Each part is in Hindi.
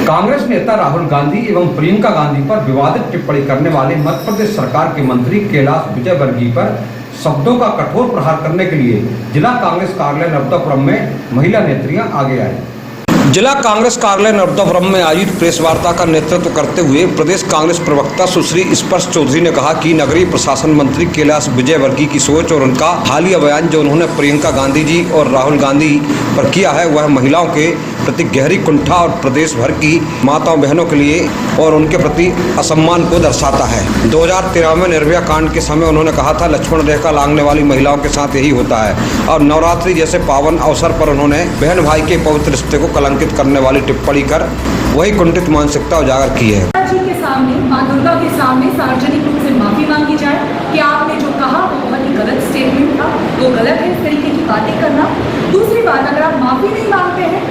कांग्रेस नेता राहुल गांधी एवं प्रियंका गांधी पर विवादित टिप्पणी करने वाले मध्य प्रदेश सरकार के मंत्री कैलाश विजयवर्गीय पर शब्दों का कठोर प्रहार करने के लिए जिला कांग्रेस कार्यालय नर्मदापुरम में महिला नेत्रियां आगे आई। जिला कांग्रेस कार्यालय नर्मदापुरम में आयोजित प्रेस वार्ता का नेतृत्व करते हुए प्रदेश कांग्रेस प्रवक्ता सुश्री स्पर्श चौधरी ने कहा कि नगरीय प्रशासन मंत्री कैलाश विजयवर्गीय की सोच और उनका हालिया बयान जो उन्होंने प्रियंका गांधी जी और राहुल गांधी पर किया है वह महिलाओं के प्रति गहरी कुंठा और प्रदेश भर की माताओं बहनों के लिए और उनके प्रति असम्मान को दर्शाता है। 2013 में निर्भया कांड के समय उन्होंने कहा था लक्ष्मण रेखा लांघने वाली महिलाओं के साथ यही होता है और नवरात्रि जैसे पावन अवसर पर उन्होंने बहन भाई के पवित्र रिश्ते को कलंकित करने वाली टिप्पणी कर वही कुंठित मानसिकता उजागर की है। के सामने मां दुर्गा के सामने सार्वजनिक रूप से माफी मांगी जाए कि आपने जो कहा वो बहुत ही गलत स्टेटमेंट था, वो गलत है इस तरीके की बातें करना। दूसरी बात, अगर आप माफी नहीं मांगते हैं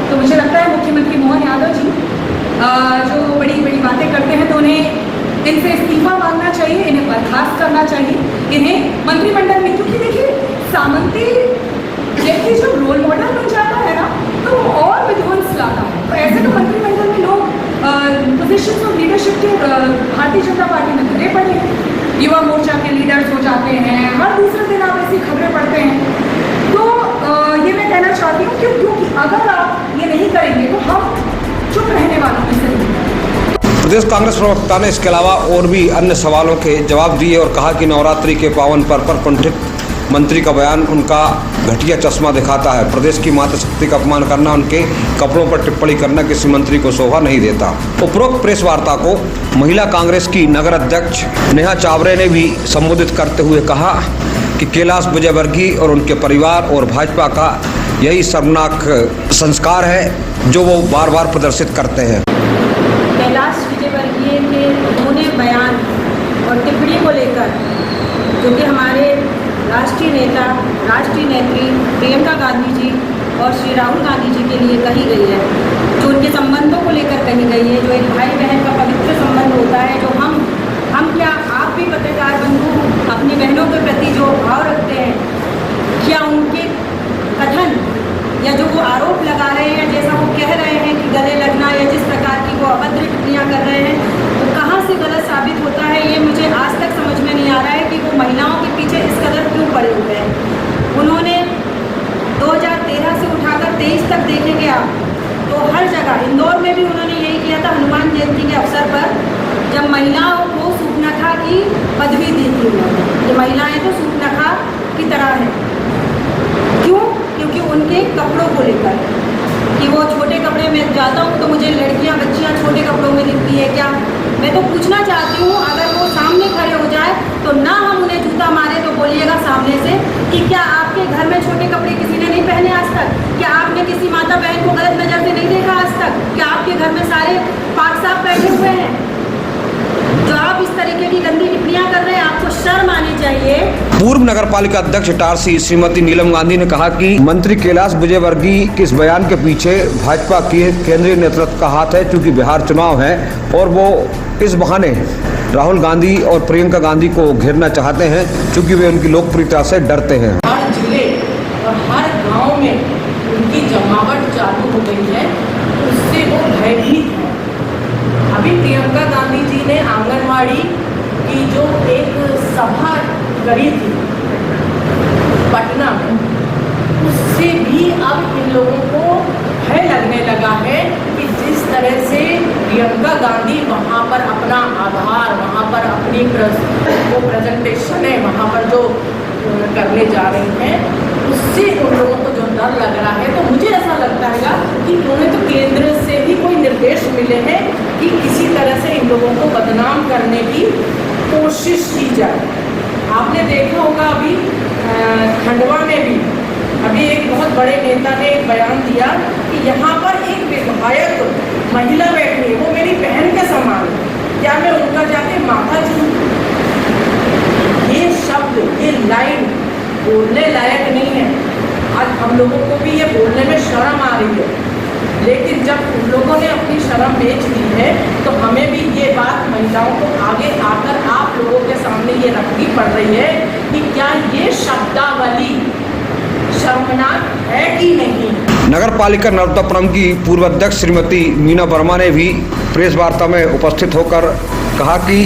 तो मुझे लगता है मुख्यमंत्री मोहन यादव जी जो बड़ी बड़ी बातें करते हैं तो उन्हें इनसे इस्तीफा मांगना चाहिए, इन्हें बर्खास्त करना चाहिए, इन्हें मंत्रिमंडल में, क्योंकि देखिए सामंती व्यक्ति जब रोल मॉडल बन जाता है ना तो वो और विध्वंस लाता है। तो ऐसे तो मंत्रिमंडल में लोग पोजिशन ऑफ लीडरशिप के भारतीय जनता पार्टी में भरे पड़े हैं, युवा मोर्चा के लीडर्स हो जाते हैं, हर दूसरे दिन आप ऐसी खबरें पढ़ते हैं। तो ये मैं कहना चाहती हूँ क्योंकि अगर आप ये नहीं करेंगे तो हम चुप रहने वालों में से नहीं। प्रदेश कांग्रेस प्रवक्ता ने इसके अलावा और भी अन्य सवालों के जवाब दिए और कहा कि नवरात्रि के पावन पर्व पर कुंठित मंत्री का बयान उनका घटिया चश्मा दिखाता है। प्रदेश की माता शक्ति का अपमान करना, उनके कपड़ों पर टिप्पणी करना किसी मंत्री को शोभा नहीं देता। उपरोक्त प्रेस वार्ता को महिला कांग्रेस की नगर अध्यक्ष नेहा चावरे ने भी संबोधित करते हुए कहा कि कैलाश विजयवर्गीय और उनके परिवार और भाजपा का यही शर्मनाक संस्कार है जो वो बार बार प्रदर्शित करते हैं। कैलाश विजयवर्गीय के उन्होंने बयान और टिप्पणी को लेकर जो कि हमारे राष्ट्रीय नेता, राष्ट्रीय नेत्री प्रियंका गांधी जी और श्री राहुल गांधी जी के लिए कही गई है, जो उनके संबंधों को लेकर कही गई है, जो एक भाई बहन का पवित्र संबंध होता है, जो हम क्या आप भी पत्रकार बंधु अपनी बहनों के प्रति जो भाव रखते हैं, क्या उनके कथन या जो वो आरोप लगा रहे हैं, जैसा वो कह रहे हैं कि गले लगना या जिस प्रकार की वो अभद्र टिप्पणियाँ कर रहे हैं, तो कहाँ से गलत साबित होता है ये मुझे आज तक समझ में नहीं आ रहा है कि वो महिलाओं के पीछे इस कदर क्यों पड़े हुए हैं। उन्होंने 2013 से उठाकर 23 तक देखेंगे आप तो हर जगह, इंदौर में भी उन्होंने यही किया था हनुमान जयंती के अवसर पर, जब महिलाओं को सूर्पनखा की पदवी दी थी उन्होंने। ये महिलाएँ तो सूर्पनखा की तरह हैं। क्यों? क्योंकि उनके कपड़ों को लेकर कि वो छोटे कपड़े में जाता हूँ तो मुझे लड़कियाँ बच्चियाँ छोटे कपड़ों में दिखती है क्या। मैं तो पूछना चाहती हूँ, अगर वो सामने खड़े हो जाए तो ना हम उन्हें जूता मारे तो बोलिएगा सामने से कि क्या आपके घर में छोटे कपड़े किसी ने नहीं पहने आज तक? क्या आपने किसी माता बहन को गलत नज़र से नहीं देखा आज तक? क्या आपके घर में सारे पाक साफ बैठे हुए हैं? जो आप इस तरीके की गंदी टिप्पणियां कर रहे हैं, आपको शर्म आनी चाहिए। पूर्व नगर पालिका अध्यक्ष इटारसी श्रीमती नीलम गांधी ने कहा कि मंत्री कैलाश विजयवर्गीय के इस बयान के पीछे भाजपा के केंद्रीय नेतृत्व का हाथ है, क्योंकि बिहार चुनाव है और वो इस बहाने राहुल गांधी और प्रियंका गांधी को घेरना चाहते हैं, क्योंकि वे उनकी लोकप्रियता से डरते हैं। हर जिले और हर गाँव में उनकी जमावट चालू हो गई है, उससे वो भयभीत है। अभी प्रियंका गांधी जी ने आंगनवाड़ी की जो एक सभा करी थी पटना में, उससे भी अब इन लोगों को भय लगने लगा है कि जिस तरह से प्रियंका गांधी वहाँ पर अपना आधार, वहाँ पर अपनी वो प्रेजेंटेशन है, वहाँ पर जो करने जा रही हैं, उससे उन लोगों को जो डर लग रहा है। तो मुझे ऐसा लगता है कि उन्हें तो केंद्र से भी कोई निर्देश मिले हैं कि किसी तरह से इन लोगों को बदनाम करने की कोशिश की जाए। आपने देखा होगा अभी खंडवा में भी अभी एक बहुत बड़े नेता ने एक बयान दिया कि यहाँ पर एक विधायक महिला बैठी है, वो मेरी बहन के समान है, क्या मैं उनका जाके माथा छूं? ये शब्द, ये लाइन बोलने लायक नहीं है। आज हम लोगों को भी ये बोलने में शर्म आ रही है, लेकिन जब उन लोगों ने अपनी शर्म बेच दी है तो हमें भी ये बात महिलाओं को आगे आकर आप लोगों के सामने ये रखनी पड़ रही है कि क्या ये शब्दावली शर्मनाक है कि नहीं? नगर पालिका नर्मदापुरम की पूर्व अध्यक्ष श्रीमती मीना वर्मा ने भी प्रेस वार्ता में उपस्थित होकर कहा कि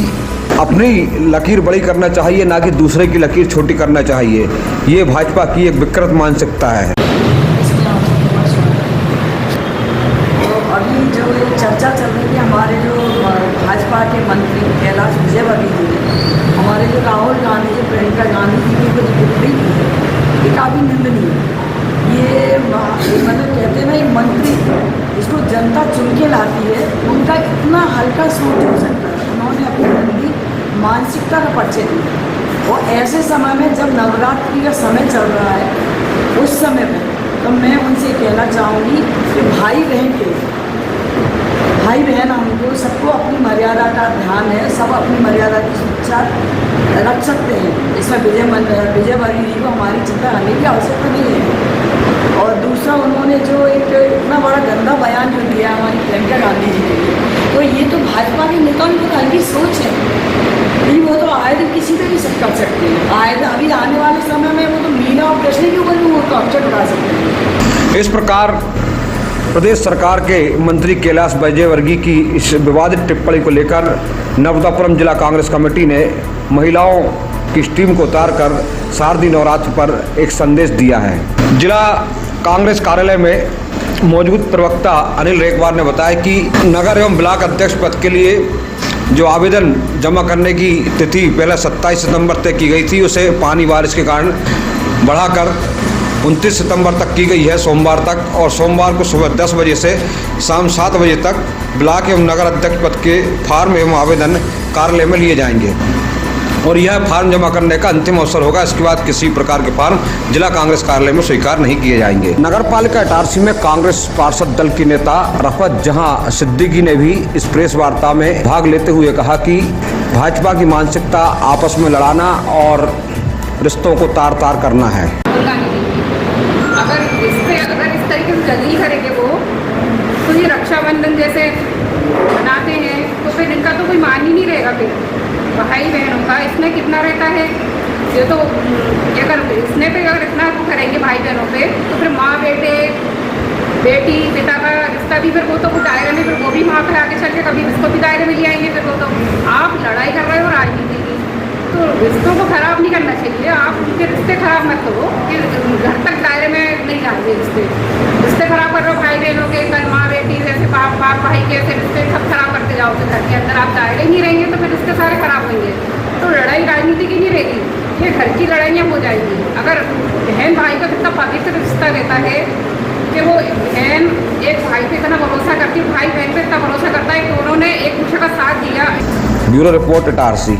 अपनी लकीर बड़ी करना चाहिए, ना कि दूसरे की लकीर छोटी करना चाहिए। ये भाजपा की एक विकृत मानसिकता है। तो अभी जो ये चर्चा चल रही है, हमारे जो भाजपा के मंत्री कैलाश विजयवर्गीय जी, हमारे जो राहुल गांधी जी, प्रियंका गांधी जी की जो टिप्पणी की है, ये काफ़ी निंदनीय है। ये मतलब कहते हैं ना, ये मंत्री इसको जनता चुन के लाती है, उनका इतना हल्का सोच हो सकता है। उन्होंने अपनी गंदी मानसिकता का परिचय दिया, और ऐसे समय में जब नवरात्रि का समय चल रहा है, उस समय में तो मैं उनसे कहना चाहूँगी कि भाई बहन हमको सबको अपनी मर्यादा का ध्यान है, सब अपनी मर्यादा की शिक्षा रख सकते हैं। इसमें विजयवर्गीय जी को हमारी चिंता करने की आवश्यकता नहीं है। और दूसरा, उन्होंने जो एक इतना बड़ा गंदा बयान जो दिया हमारी प्रियंका गांधी जी के लिए, तो ये तो भाजपा के नेताओं की तो हल्की सोच है। नहीं, वो तो आए दिन किसी पे भी कर सकते हैं। आए दिन अभी आने वाले समय में वो तो मीना और कृष्ण के ऊपर भी वो तो अक्षर उठा सकते हैं। इस प्रकार प्रदेश सरकार के मंत्री कैलाश विजयवर्गीय की इस विवादित टिप्पणी को लेकर नर्मदापुरम जिला कांग्रेस कमेटी ने महिलाओं की स्टीम को उतारकर शारदीय नवरात्र पर एक संदेश दिया है। जिला कांग्रेस कार्यालय में मौजूद प्रवक्ता अनिल रेखवार ने बताया कि नगर एवं ब्लॉक अध्यक्ष पद के लिए जो आवेदन जमा करने की तिथि पहले 27 सितंबर तय की गई थी, उसे पानी बारिश के कारण बढ़ाकर 29 सितंबर तक की गई है, सोमवार तक। और सोमवार को सुबह 10 बजे से शाम 7 बजे तक ब्लॉक एवं नगर अध्यक्ष पद के फार्म एवं आवेदन कार्यालय में लिए जाएंगे, और यह फार्म जमा करने का अंतिम अवसर होगा। इसके बाद किसी प्रकार के फार्म जिला कांग्रेस कार्यालय में स्वीकार नहीं किए जाएंगे। नगर पालिका इटारसी में कांग्रेस पार्षद दल की नेता रफत जहां सिद्दीकी ने भी इस प्रेस वार्ता में भाग लेते हुए कहा कि भाजपा की मानसिकता आपस में लड़ाना और रिश्तों को तार तार करना है। अगर इस तरीके से जल्दी करेंगे वो, तो ये रक्षाबंधन जैसे मनाते हैं, तो फिर इनका तो कोई मान ही नहीं रहेगा। फिर भाई बहनों का इसमें कितना रहता है, ये तो अगर इसने पे अगर इतना करेंगे भाई बहनों पे, तो फिर माँ बेटे बेटी पिता का रिश्ता भी फिर वो तो कुछ आएगा नहीं। फिर वो भी माँ पे आगे चल के कभी इसको भी दायरे में ले आएंगे। फिर वो तो आप लड़ाई कर रहे हो राजनीति की, तो रिश्तों को ख़राब नहीं करना चाहिए। आप उनके रिश्ते ख़राब मत करो कि घर तक दायरे में नहीं आएंगे। रिश्ते ख़राब कर रहे हो भाई बहनों के, कल माँ बेटी जैसे बाप भाई के ऐसे रिश्ते सब खराब करते जाओ। तो घर के अंदर आप दायरे नहीं रहेंगे तो फिर रिश्ते सारे खराब होंगे। तो लड़ाई राजनीति की नहीं रहेगी, ये घर की लड़ाइयाँ हो जाएंगी। अगर बहन भाई का कितना पवित्र रिश्ता रहता है कि वो बहन एक भाई पे इतना भरोसा करती है, भाई बहन पे इतना भरोसा करता है कि उन्होंने एक दूसरे का साथ दिया। Bureau report Itarsi.